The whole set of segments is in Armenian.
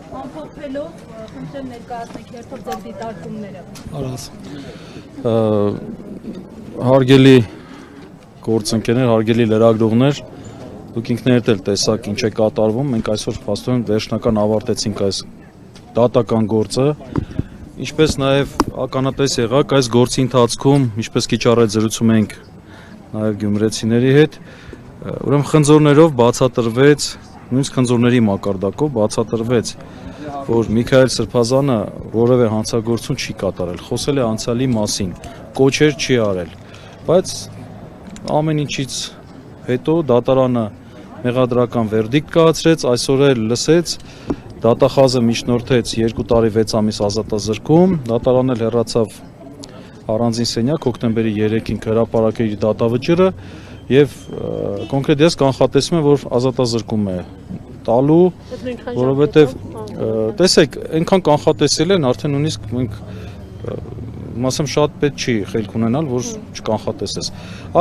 Ամփոփելով խնդրեմ ներկայացնեք հերթով ձեր դիտարկումները։ Արած։ Հարգելի գործընկերներ, հարգելի լրագրողներ, դուք ինքներդ էլ տեսաք ինչ է կատարվում, մենք այսօր փաստորեն վերջնական ավարտեցինք այս դատական գործը, ինչպես նաև ականատես եղաք այս գործի ընթացքում, ինչպես քիչ առաջ զրուցում ենք նաև գյումրեցիների հետ, ուրեմն խնձորներով բացատրվեց, նույնիսկ խնձորների մակարդակով բացատրվեց, որ Միքայել Սրբազանը որևէ հանցագործություն չի կատարել, խոսել է անցյալի մասին, կոչեր չի արել, բայց ամեն ինչից հետո դատարանը մեղադրական վերդիկտ կայացրեց, այսօր էլ լսեց, դատախազը միջնորդեց 2 տարի 6 ամիս ազատազրկում, դատարանն էլ հեռացավ առանձին սենյակ հոկտեմբերի 3-ին հրապարակել իր դատավճիռը եւ կոնկրետ ես կանխատեսում եմ, որ ազատազրկում է տալու, որովհետեւ տեսեք, այնքան կանխատեսել են, արդեն նույնիսկ մենք մասեմ շատ պետք չի խելք ունենալ, որ չկանխատեսես։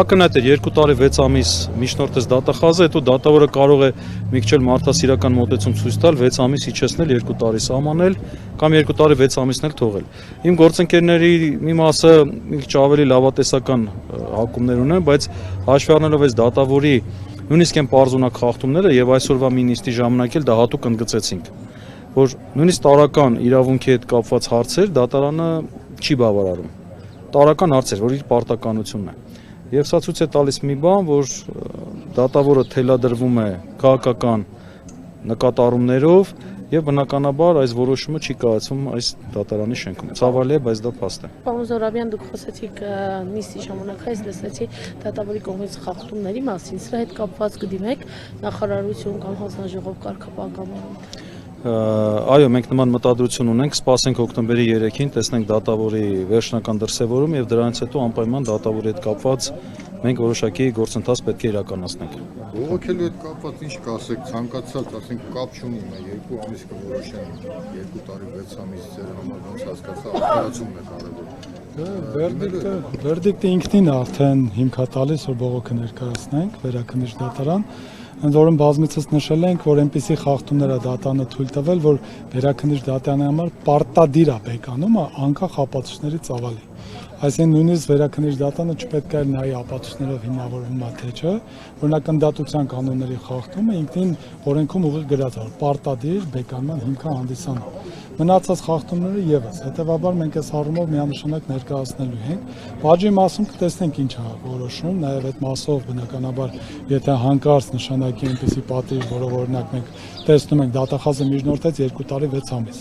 Ակնհայտ էր 2 տարի 6 ամիս միջնորդեց դատախազը, հետո դատավորը կարող է մի քիչ մարդասիրական մոտեցում ցույց տալ 6 ամիս իջեցնել 2 տարի սահմանել կամ 2 տարի 6 ամիսն էլ թողել։ Իմ գործընկերների մի մասը մի քիչ ավելի լավատեսական հակումներ ունեն, բայց հաշվի առնելով այս դատավորի նույնիսկ այն պարզունակ խախտումները եւ այսօրվա մինիստի ժամանակ էլ դա հատուկ ընդգծեցինք, որ նույնիսկ տարական իրավունքի հետ կապված հարցեր դատարանը չի բավարարում։ Տարական հարցեր, որ իր պարտականությունն է։ Եվ սա ցույց է տալիս մի բան, որ դատավորը թելադրվում է քաղաքական նկատառումներով եւ բնականաբար այս որոշումը չի կայացվում այս դատարանի շենքում։ Ցավալի է, բայց դա փաստ է։ Պարոն Զորաբյան, դուք խոսեցիք նիստի ժամանակ, այս լսեցի դատավորի կողմից խախտումների մասին, սրա հետ կապված կդիմեք նախարարություն կամ հանձնաժողով կարգապահական։ Այո, մենք նման մտադրություն ունենք, սպասենք հոկտեմբերի 3-ին, տեսնենք դատավորի վերջնական դրսևորում եւ դրանից հետո անպայման դատավորի հետ կապված մենք որոշակի գործընթաց պետք է իրականացնենք։ Բողոքելու հետ կապված ինչ կասեք, ցանկացած, ասենք, կապ չունի, 2 ամիս կորոշեն, 2 տարի 6 ամիս ձեր համար ոնց հասկացա, արտարացումն է կարևոր։ Վերդիկտը ինքնին արդեն հիմք է տալիս, որ բողոքը ներկայացնենք վերաքննիչ դատարան, ընդ որում բազմիցս նշել ենք, որ այնպիսի խախտումներ է դատարանը թույլ տվել, որ վերաքննիչ դատարանի համար պարտադիր է բեկանումը անկախ ապացույցների ծավալի։ Այսինքն նույնիսկ վերաքննիչ դատարանը չպետք է նայի ապացույցներով հիմնավորվում է թե չէ, օրինակ ընդդատության կանոնների խախտումը ինքնին օրենքում ուղիղ գրած է, որ պարտադիր բեկանման հիմք է հանդիսանում։ Մնացած խախտումները եւս, հետեւաբար մենք այս առումով միանշանակ ներկայացնելու ենք։ Բաժի մասում կտեսնենք ինչ է որոշում, նաեւ այդ մասով բնականաբար, եթե հանկարծ նշանակի այնպիսի պատիժ, որով օրինակ մենք տեսնում ենք դատախազը միջնորդեց 2 տարի 6 ամիս։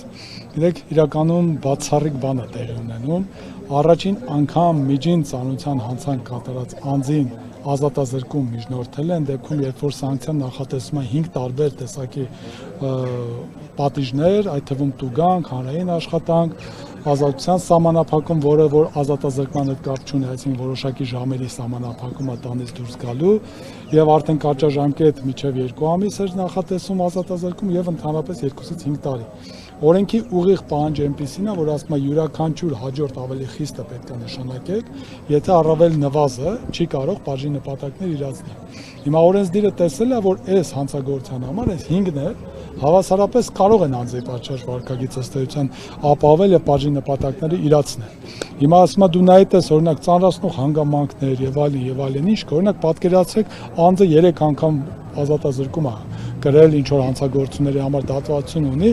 Գիտեք, իրականում բացառիկ բան է տեղի ունենում, առաջին անգամ միջին ծանոթության հանցանք կատարած անձին ազատազրկում միջնորդել են դեպքում, երբ որ սանկցիան նախատեսում է 5 տարբեր տեսակի պատիժներ, այդ թվում տուգանք, հանրային աշխատանք, ազատության սահմանափակում, որը որ ազատազրկման հետ կապ չունի, այսինքն որոշակի ժամերի սահմանափակում է տանից դուրս գալու եւ արդեն կարճաժամկետ մինչեւ 2 ամիս էր նախատեսում ազատազրկում եւ ընդհանրապես 2-ից 5 տարի։ Օրենքի ուղիղ պահանջը այնպիսին է, որ ասում է յուրաքանչյուր հաջորդ ավելի խիստը պետք է նշանակեք, եթե առավել նվազը չի կարող բաժի նպատակներ իրացնել։ Հիմա օրենսդիրը տեսել է, որ այս հանցագործության համար այս 5-ն է հավասարապես կարող են անձի պատշաճ վարքագիծ ըստեյության ապահովել եւ բաժի նպատակները իրացնել։ Հիմա ասում է դու նայեք ես օրինակ ծանրացնող հանգամանքներ եւ այլն, ինչ կա, օրինակ պատկերացրեք անձը 3 անգամ ազատազրկում է գրել ինչ որ հանցագործությունների համար դատվածություն ունի,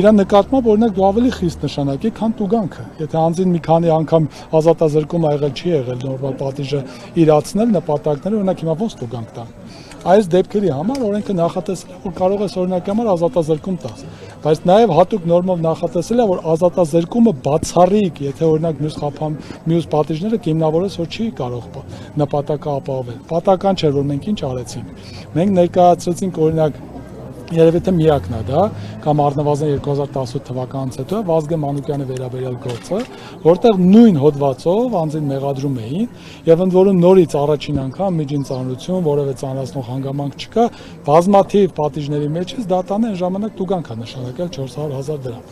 իրան նկատմամբ օրինակ դու ավելի խիստ նշանակի, քան տուգանքը։ Եթե անձին մի քանի անգամ ազատազրկում ա եղել, չի եղել նորմալ պատիժը իրացնել նպատակները, օրինակ հիմա ոնց տուգանք տան։ Այս դեպքերի համար օրենքը նախատեսել է, որ կարող է օրինակ համար ազատազրկում տաս, բայց նաև հատուկ նորմով նախատեսել է, որ ազատազրկումը բացառիկ, եթե օրինակ մյուս պատիժները կիմնավորես, որ չի կարող նպատակը ապահովել։ Պատահական չէ, որ մենք ինչ արեցինք։ Մենք ներկայացրեցինք օրինակ երևի թե միակն է դա, կամ առնվազն 2018 թվականից հետո Վազգեն Մանուկյանի վերաբերյալ գործը, որտեղ նույն հոդվածով անձին մեղադրում էին եւ ընդ որում նորից առաջին անգամ միջին ծանրություն, որևէ ծանրացնող հանգամանք չկա, բազմաթիվ պատիժների մեջ դատանը այն ժամանակ տուգանք է նշանակել 400,000 դրամ։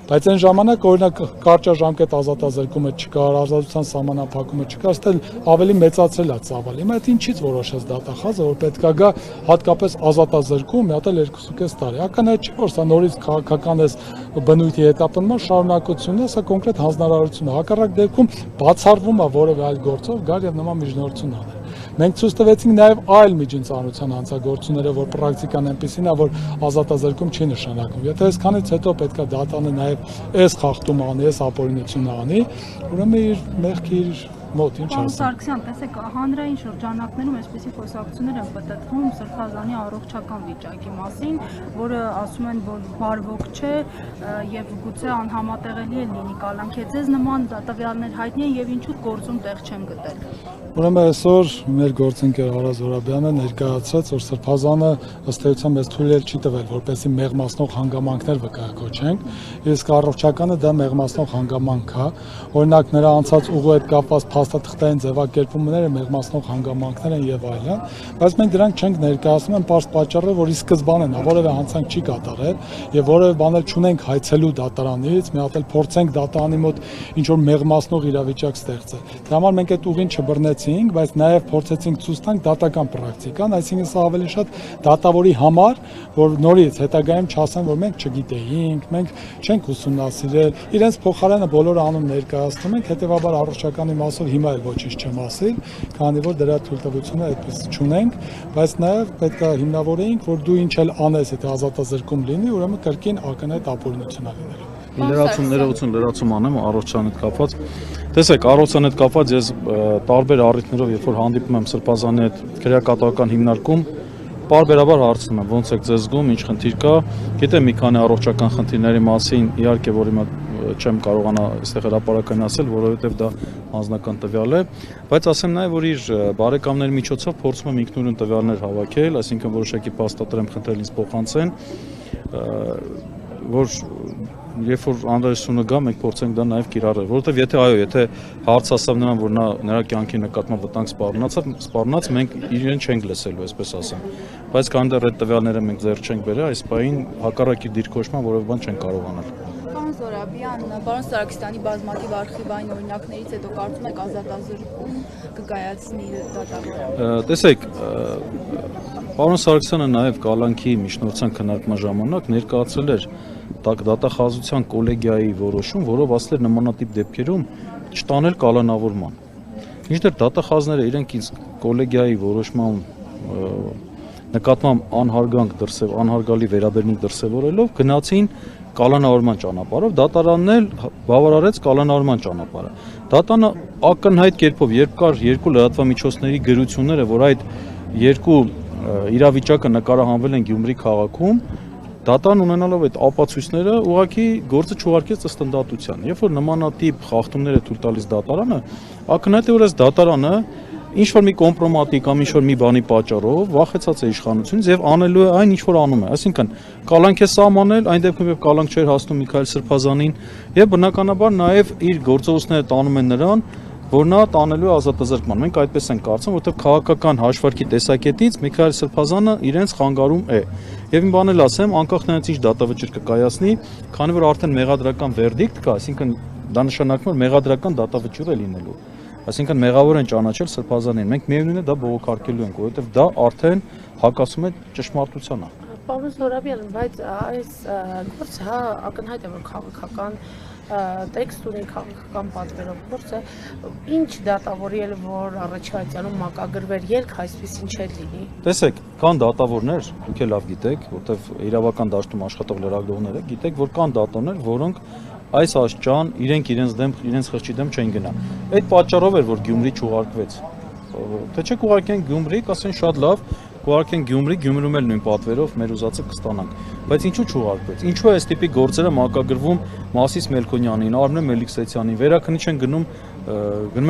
Բայց այն ժամանակ օրինակ կարճաժամկետ ազատազրկումը չկար, ազատության սահմանափակումը չկար, այստեղ ավելի մեծացել է ծավալը։ Հիմա այդ ինչից որոշեց դատախազը, որ պետքա գա հատկապես ազատազրկում, մի հատ էլ 2.5 տարի։ Ականաչ չի, որ սա նորից քաղաքական էս բնույթի հետապնդման շարունակությունն է, սա կոնկրետ հանձնարարություն է։ Հակառակ դեպքում բացառվում է որևէ այլ գործով գալ եւ նման միջնորդություն անել։ Մենք ցույց տվեցինք նաև այլ միջինցառության հանցագործությունները, որ պրակտիկան այնպեսին է, որ ազատազրկում չի նշանակում։ Եթե այսքանից հետո պետք է դատանը նաև այս խախտում անի, այս ապօրինությունը անի, ուրեմն իր մեղքի իր մոտ ինչ Պարոն ասեմ։ Սարգսյան, տեսեք, հանրային շրջանակներում այսպիսի խոսակցություններ են պատտվում Սրբազանի առողջական վիճակի մասին, որը ասում են, որ բարվոք չէ եւ գուցե անհամատեղելի է լինի կալանք է։ Ձեզ նման տվյալներ հայտնի են եւ ինչու գործում տեղ չեն գտել։ Ուրեմն այսօր մեր գործընկեր Արա Զորաբյանը ներկայացրեց, որ Սրբազանը ըստ էության մեզ թույլ չի տվել, որպեսզի մեղմացնող հանգամանքներ վկայակոչենք, իսկ առողջականը դա մեղմացնող հանգամանք է, օրինակ նրա անցած ուղու հետ կապված փաստաթղթային ձևակերպումները մեղմացնող հանգամանքներ են եւ այլն, բայց մենք դրանք չենք ներկայացնում են պարզ պատճառով, որ ի սկզբանե նա որևէ հանցանք չի կատարել եւ որևէ բան էլ չունենք հայցելու դատարանից, մի հատ էլ փորձենք դատարանի մոտ ինչ որ մեղմացնող իրավիճակ ստեղծել։ Դրա համար մենք այդ ուղին չբռնեցինք, բայց նաև փորձեցինք ցույց տանք դատական պրակտիկան, այսինքն սա ավելի շատ դատավորի համար, որ նորից հետագայում չասեն, որ մենք չգիտեինք, մենք չենք ուսումնասիրել, իրենց փոխարենը բոլորը անում ներկայացնում ենք, հետեւաբար առողջականի մասով հիմա էլ ոչինչ չեմ ասել, քանի որ դրա թույլտվությունը այդպես չունենք, բայց նաև պետք է հիմնավորեինք, որ դու ինչ էլ անես, եթե ազատազրկում լինի, ուրեմն կրկին ակնհայտ ապօրինություն լինելու։ Լրացում անեմ առողջության հետ կապված։ Տեսեք, առողջության հետ կապված ես տարբեր առիթներով, երբ որ հանդիպում եմ Սրբազանի հետ քրեակատվական հիմնարկում, պարբերաբար հարցնում եմ, ոնց եք ձեզ զգում, ինչ խնդիր կա։ Գիտեմ մի քանի առողջական խնդիրների մասին, իհարկե, որ հիմա չեմ կարողանա այստեղ հրապարակային ասել, որովհետև դա անձնական տվյալ է, բայց ասեմ նաև, որ իր բարեկամների միջոցով փորձում եմ ինքնուրույն տվյալներ հավաքել, այսինքն որոշակի փաստաթղթեր եմ խնդրել ինձ փոխանցեն, որ երբ որ անհրաժեշտությունը գա, մենք փորձենք դա նաև կիրառել, որովհետև եթե հարց ասավ նրան, որ նրա կյանքի նկատմամբ վտանգ սպառնաց, մենք իրեն չենք լսելու, այսպես ասեմ։ Բայց քանի դեռ այդ տվյալները մենք ձեռք չենք բերել, այս պահին հակառակի դիրքորոշման որևէ բան չենք կարող անել։ Պարոն Զորաբյան, պարոն Սարգսյանի բազմաթիվ արխիվային օրինակներից հետո կարծում եք ազատազրկում կկայացնի դատավորը։ Տեսեք, պարոն Սարգսյանը նաև կալանքի միջնորդության քննարկման ժամանակ ներկայացրել էր դատախազության կոլեգիայի որոշում, որով ասել էր նմանատիպ դեպքերում չտանել կալանավորման։ Մինչդեռ դատախազները իրենք ինձ կոլեգիայի որոշման նկատմամբ անհարգալի վերաբերմունք դրսևորելով գնացին կալանավորման ճանապարհով, դատարանն էլ բավարարեց կալանավորման ճանապարհը։ Դատանը ակնհայտ կերպով, երբ կար երկու լրատվամիջոցների գրությունները, որ այդ երկու իրավիճակը նկարահանվել են Գյումրի քաղաքում, դատան ունենալով այդ ապացույցները ուղղակի գործը չուղարկեց ըստ ընդդատության։ Երբ որ նմանատիպ խախտումներ է թույլ տալիս դատարանը, ակնհայտ է, որ այս դատարանը ինչ որ մի կոմպրոմատի կամ ինչ որ մի բանի պատճառով վախեցած է իշխանությունից եւ անելու է այն ինչ որ անում է, այսինքն կալանք է սահմանել, այն դեպքում երբ կալանք չէր հասնում Միքայել Սրբազանին եւ բնականաբար նաեւ իր գործողությունները տանում են նրան, որ նա տանելու է ազատազրկման։ Մենք այդպես ենք կարծում, որովհետև քաղաքական հաշվարկի տեսակետից Միքայել Սրբազանը իրենց խանգարում է։ Եվ իմ բան էլ ասեմ, անկախ նրանից ինչ դատավճիռ կկայացնի, քանի որ արդեն մեղադրական վերդիկտ կա, այսինքն դա նշանակում է մեղադրական դատավճիռ է լինելու։ Այսինքն մեղավոր են ճանաչել Սրբազանին։ Մենք միևնույն է դա բողոքարկելու ենք, որովհետև դա արդեն հակասում է ճշմարտությանը։ Պարոն Զորաբյան, բայց այս գործը ակնհայտ է, որ քաղաքական տեքստ ունի, քաղաքական պատվերով գործը, ինչ դատավորի էլ որ առաջացյալում մակագրվեր ելք, այսպեսին չէր լինի։ Տեսեք, կան դատավորներ, դուք էլ լավ գիտեք, որտեվ իրավական դաշտում աշխատող լրագրողները գիտեք, որ կան դատավորներ, որոնք այս աշճան իրենց խղճի դեմ չեն գնա։ Այդ պատճառով էր, որ Գյումրի չուղարկվեց։ Թե չէ կուղարկեն Գյումրի, կասեն շատ լավ, կուղարկեն Գյումրի, Գյումրում էլ նույն պատվերով մեր ուզածը կստանանք։ Բայց ինչու չուղարկվեց։ Ինչու է այս տիպի գործերը մակագրվում Մասիս Մելքոնյանին, Արմեն Մելիքսեթյանին, վերաքննիչ են գնում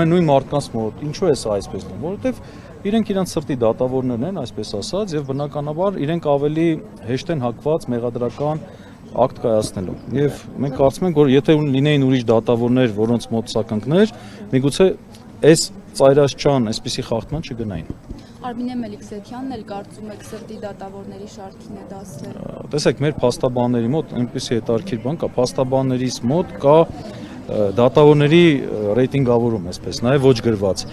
են նույն մարդկանց մոտ։ Ինչու է սա այսպես լինում, որովհետև իրենք իրանց սրտի դատավորներն են, այսպես ասած, եւ բնականաբար իրենք ավելի հեշտ են հակված մեղադրական ակտ կայացնելու։ Եվ մենք կարծում ենք, որ եթե լինեին ուրիշ դատավորներ, որոնց մոտ սա կընկներ, միգուցե այս ծայրաշճան, այսպիսի խախտման չգնային։ Արմինե Մելիքսեթյանն էլ կարծում եք սրտի դատավորների շարքին է դասել։ Տեսեք, մեր փաստաբանների մոտ այնպեսի հետաքրքիր բան կա, փաստաբաններից մոտ կա դատավորների ռեյտինգավորում, այսպես, նաև ոչ գրված։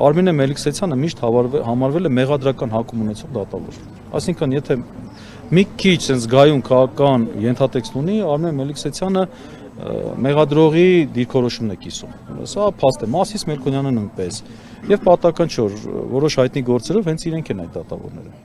Արմինե Մելիքսեթյանը միշտ համարվել է մեղադրական հակում ունեցող դատավոր։ Այսինքն, եթե մի քիչ sense գայուն քաղաքական ենթատեքստ ունի, Արմինե Մելիքսեթյանը մեղադրողի դիրքորոշումն է կիսում։ Սա փաստ է, Մասիս Մելքոնյանը նույնպես։ Եվ պատահական չէ, որ որոշ հայտնի գործերով հենց իրենք են այդ դատավորները։